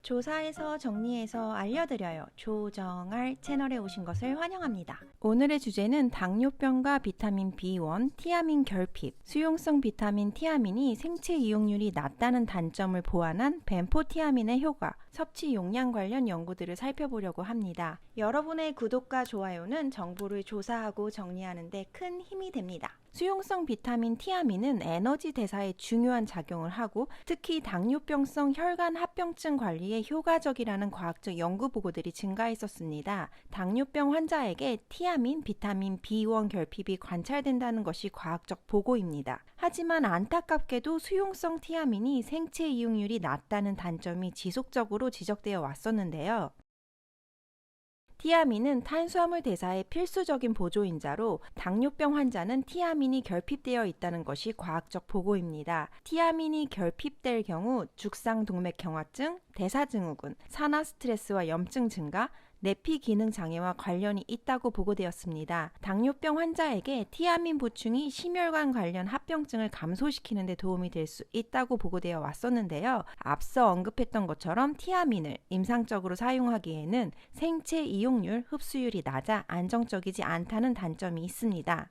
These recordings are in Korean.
조사해서 정리해서 알려드려요. 조정알 채널에 오신 것을 환영합니다. 오늘의 주제는 당뇨병과 비타민 B1, 티아민 결핍, 수용성 비타민 티아민이 생체 이용률이 낮다는 단점을 보완한 벤포티아민의 효과, 섭취 용량 관련 연구들을 살펴보려고 합니다. 여러분의 구독과 좋아요는 정보를 조사하고 정리하는 데 큰 힘이 됩니다. 수용성 비타민 티아민은 에너지 대사에 중요한 작용을 하고 특히 당뇨병성 혈관 합병증 관리에 효과적이라는 과학적 연구 보고들이 증가했었습니다. 당뇨병 환자에게 티아민, 비타민 B1 결핍이 관찰된다는 것이 과학적 보고입니다. 하지만 안타깝게도 수용성 티아민이 생체 이용률이 낮다는 단점이 지속적으로 지적되어 왔었는데요. 티아민은 탄수화물 대사의 필수적인 보조인자로 당뇨병 환자는 티아민이 결핍되어 있다는 것이 과학적 보고입니다. 티아민이 결핍될 경우 죽상동맥경화증, 대사증후군, 산화 스트레스와 염증 증가, 내피 기능 장애와 관련이 있다고 보고되었습니다. 당뇨병 환자에게 티아민 보충이 심혈관 관련 합병증을 감소시키는 데 도움이 될 수 있다고 보고되어 왔었는데요. 앞서 언급했던 것처럼 티아민을 임상적으로 사용하기에는 생체 이용률, 흡수율이 낮아 안정적이지 않다는 단점이 있습니다.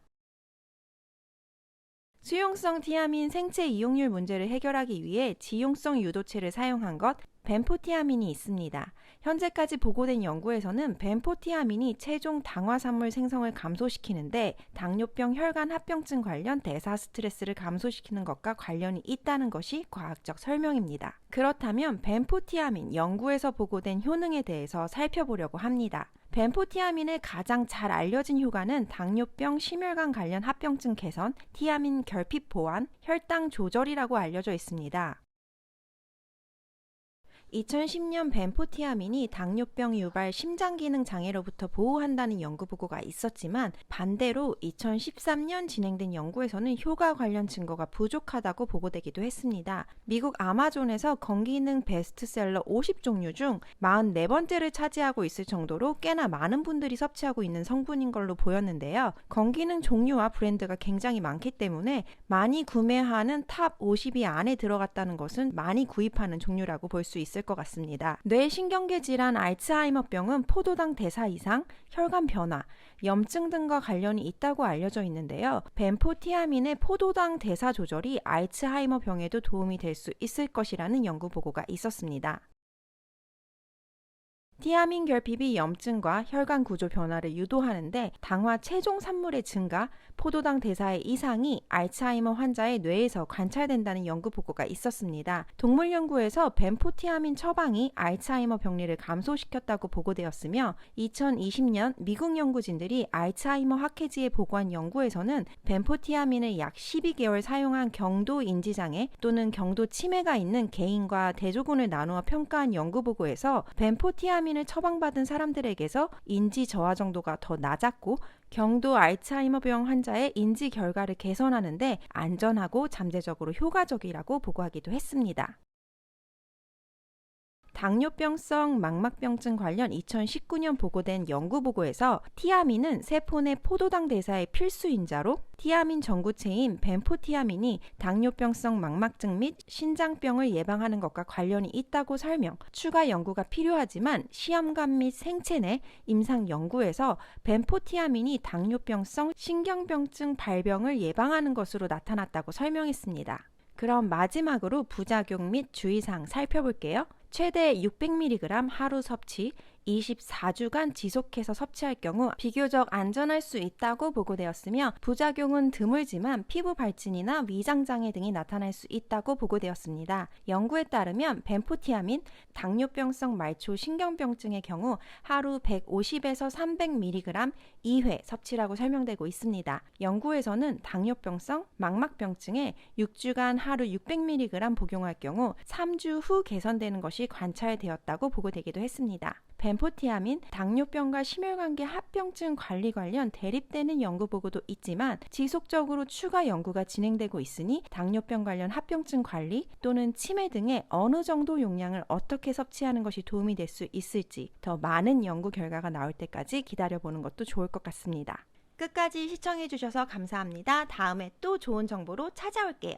수용성 티아민 생체 이용률 문제를 해결하기 위해 지용성 유도체를 사용한 것, 벤포티아민이 있습니다. 현재까지 보고된 연구에서는 벤포티아민이 체중 당화산물 생성을 감소시키는데 당뇨병 혈관 합병증 관련 대사 스트레스를 감소시키는 것과 관련이 있다는 것이 과학적 설명입니다. 그렇다면 벤포티아민 연구에서 보고된 효능에 대해서 살펴보려고 합니다. 벤포티아민의 가장 잘 알려진 효과는 당뇨병 심혈관 관련 합병증 개선, 티아민 결핍 보완, 혈당 조절이라고 알려져 있습니다. 2010년 벤포티아민이 당뇨병 유발 심장기능 장애로부터 보호한다는 연구 보고가 있었지만 반대로 2013년 진행된 연구에서는 효과 관련 증거가 부족하다고 보고되기도 했습니다. 미국 아마존에서 건기능 베스트셀러 50종류 중 44번째를 차지하고 있을 정도로 꽤나 많은 분들이 섭취하고 있는 성분인 걸로 보였는데요. 건기능 종류와 브랜드가 굉장히 많기 때문에 많이 구매하는 탑 50위 안에 들어갔다는 것은 많이 구입하는 종류라고 볼 수 있을 것 같습니다. 뇌신경계 질환 알츠하이머병은 포도당 대사 이상, 혈관 변화, 염증 등과 관련이 있다고 알려져 있는데요. 벤포티아민의 포도당 대사 조절이 알츠하이머병에도 도움이 될 수 있을 것이라는 연구 보고가 있었습니다. 티아민 결핍이 염증과 혈관 구조 변화를 유도하는데 당화 체종 산물의 증가, 포도당 대사의 이상이 알츠하이머 환자의 뇌에서 관찰된다는 연구 보고가 있었습니다. 동물 연구에서 벤포티아민 처방이 알츠하이머 병리를 감소시켰다고 보고되었으며 2020년 미국 연구진들이 알츠하이머 학회지에 보고한 연구에서는 벤포티아민을 약 12개월 사용한 경도 인지장애 또는 경도 치매가 있는 개인과 대조군을 나누어 평가한 연구 보고에서 벤포티아민을 처방받은 사람들에게서 인지 저하 정도가 더 낮았고 경도 알츠하이머병 환자의 인지 결과를 개선하는 데 안전하고 잠재적으로 효과적이라고 보고하기도 했습니다. 당뇨병성 망막병증 관련 2019년 보고된 연구 보고에서 티아민은 세포 내 포도당 대사의 필수인자로 티아민 전구체인 벤포티아민이 당뇨병성 망막증 및 신장병을 예방하는 것과 관련이 있다고 설명, 추가 연구가 필요하지만 시험관 및 생체 내 임상 연구에서 벤포티아민이 당뇨병성 신경병증 발병을 예방하는 것으로 나타났다고 설명했습니다. 그럼 마지막으로 부작용 및 주의사항 살펴볼게요. 최대 600mg 하루 섭취, 24주간 지속해서 섭취할 경우 비교적 안전할 수 있다고 보고되었으며 부작용은 드물지만 피부 발진이나 위장장애 등이 나타날 수 있다고 보고되었습니다. 연구에 따르면 벤포티아민, 당뇨병성 말초 신경병증의 경우 하루 150에서 300mg 2회 섭취라고 설명되고 있습니다. 연구에서는 당뇨병성 망막병증에 6주간 하루 600mg 복용할 경우 3주 후 개선되는 것이 관찰되었다고 보고되기도 했습니다. 벤포티아민, 당뇨병과 심혈관계 합병증 관리 관련 대립되는 연구 보고도 있지만 지속적으로 추가 연구가 진행되고 있으니 당뇨병 관련 합병증 관리 또는 치매 등의 어느 정도 용량을 어떻게 섭취하는 것이 도움이 될 수 있을지 더 많은 연구 결과가 나올 때까지 기다려보는 것도 좋을 것 같습니다. 끝까지 시청해주셔서 감사합니다. 다음에 또 좋은 정보로 찾아올게요.